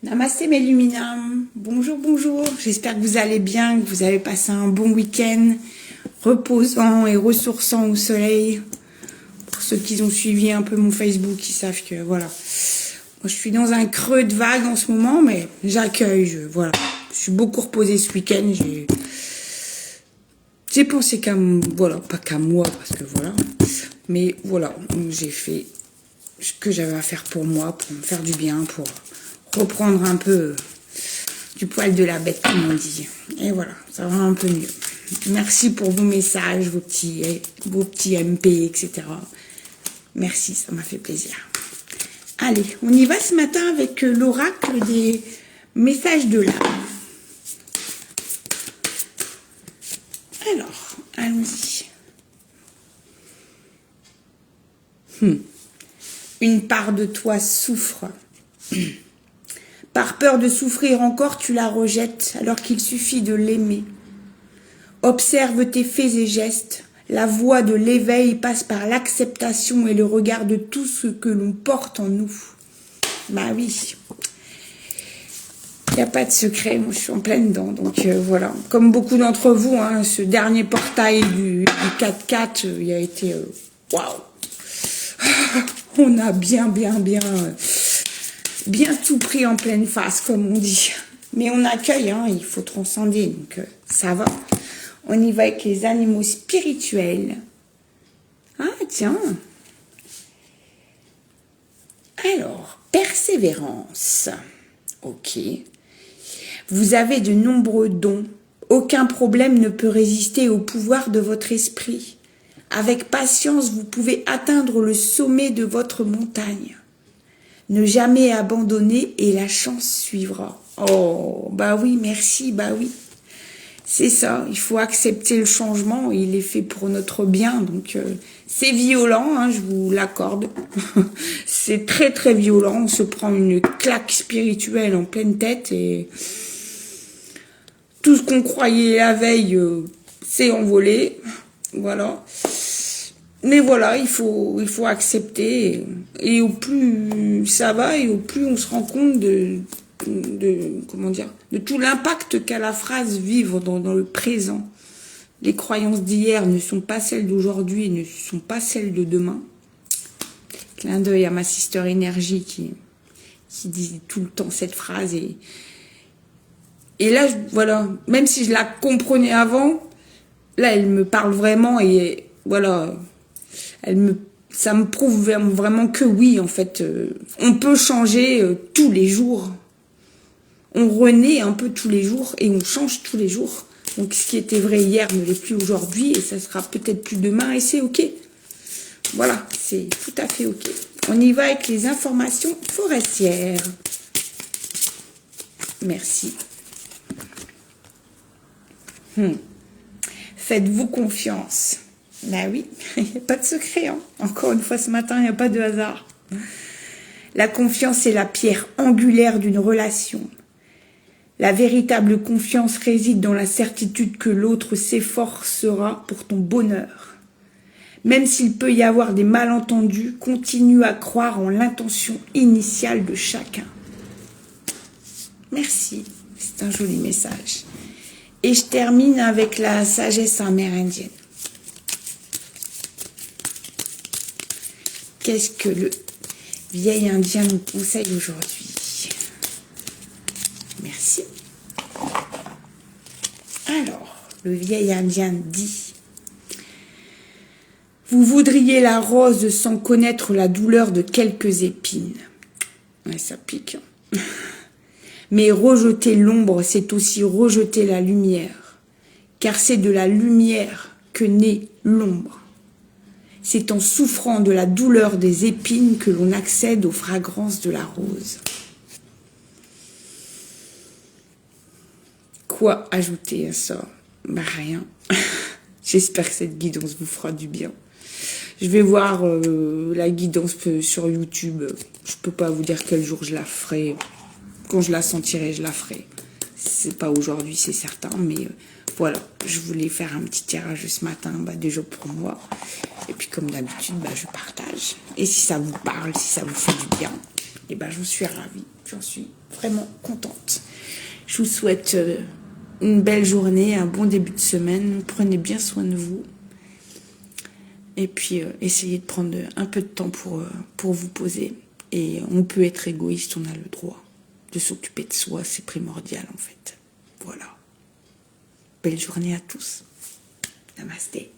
Namasté mes luminam, bonjour, bonjour, j'espère que vous allez bien, que vous avez passé un bon week-end, reposant et ressourçant au soleil. Pour ceux qui ont suivi un peu mon Facebook, ils savent que voilà, moi je suis dans un creux de vague en ce moment, mais j'accueille, voilà. Je suis beaucoup reposée ce week-end, j'ai pensé qu'à, voilà, pas qu'à moi, parce que voilà, mais voilà, j'ai fait ce que j'avais à faire pour moi, pour me faire du bien, pour reprendre un peu du poil de la bête, comme on dit. Et voilà, ça va un peu mieux. Merci pour vos messages, vos petits MP, etc. Merci, ça m'a fait plaisir. Allez, on y va ce matin avec l'oracle des messages de l'âme. Alors, allons-y. Une part de toi souffre. Par peur de souffrir encore, tu la rejettes, alors qu'il suffit de l'aimer. Observe tes faits et gestes. La voie de l'éveil passe par l'acceptation et le regard de tout ce que l'on porte en nous. Bah oui. Il n'y a pas de secret, moi je suis en pleine dedans. Donc voilà. Comme beaucoup d'entre vous, hein, ce dernier portail du 4-4, il a été... Waouh. On a bien tout pris en pleine face, comme on dit. Mais on accueille, hein, il faut transcender, donc ça va. On y va avec les animaux spirituels. Ah, tiens. Alors, persévérance. Ok. Vous avez de nombreux dons. Aucun problème ne peut résister au pouvoir de votre esprit. Avec patience, vous pouvez atteindre le sommet de votre montagne. Ne jamais abandonner et la chance suivra. Oh, bah oui, merci, bah oui. C'est ça, il faut accepter le changement, il est fait pour notre bien, donc c'est violent, hein, je vous l'accorde. C'est très violent, on se prend une claque spirituelle en pleine tête et tout ce qu'on croyait la veille s'est envolé, voilà. Mais voilà, il faut accepter et au plus ça va et au plus on se rend compte de comment dire, de tout l'impact qu'a la phrase vivre dans le présent. Les croyances d'hier ne sont pas celles d'aujourd'hui et ne sont pas celles de demain. Clin d'œil à ma sister énergie qui dit tout le temps cette phrase et là voilà, même si je la comprenais avant, là elle me parle vraiment et voilà. Ça me prouve vraiment que oui, en fait, on peut changer tous les jours. On renaît un peu tous les jours et on change tous les jours. Donc, ce qui était vrai hier ne l'est plus aujourd'hui et ça sera peut-être plus demain et c'est ok. Voilà, c'est tout à fait ok. On y va avec les informations forestières. Merci. Faites-vous confiance. Ben oui, il n'y a pas de secret. Hein. Encore une fois ce matin, il n'y a pas de hasard. La confiance est la pierre angulaire d'une relation. La véritable confiance réside dans la certitude que l'autre s'efforcera pour ton bonheur. Même s'il peut y avoir des malentendus, continue à croire en l'intention initiale de chacun. Merci, c'est un joli message. Et je termine avec la sagesse amérindienne. Qu'est-ce que le vieil indien nous conseille aujourd'hui? Merci. Alors, le vieil indien dit: vous voudriez la rose sans connaître la douleur de quelques épines. Ouais, ça pique. Mais rejeter l'ombre, c'est aussi rejeter la lumière. Car c'est de la lumière que naît l'ombre. C'est en souffrant de la douleur des épines que l'on accède aux fragrances de la rose. Quoi ajouter à ça? Bah rien. J'espère que cette guidance vous fera du bien. Je vais voir la guidance sur YouTube. Je peux pas vous dire quel jour je la ferai. Quand je la sentirai, je la ferai. C'est pas aujourd'hui, c'est certain, mais voilà. Je voulais faire un petit tirage ce matin, déjà pour moi. Et puis comme d'habitude, je partage. Et si ça vous parle, si ça vous fait du bien, Et ben, j'en suis ravie. J'en suis vraiment contente. Je vous souhaite une belle journée, un bon début de semaine. Prenez bien soin de vous. Et puis, essayez de prendre un peu de temps pour vous poser. Et on peut être égoïste, on a le droit de s'occuper de soi. C'est primordial, en fait. Voilà. Belle journée à tous. Namasté.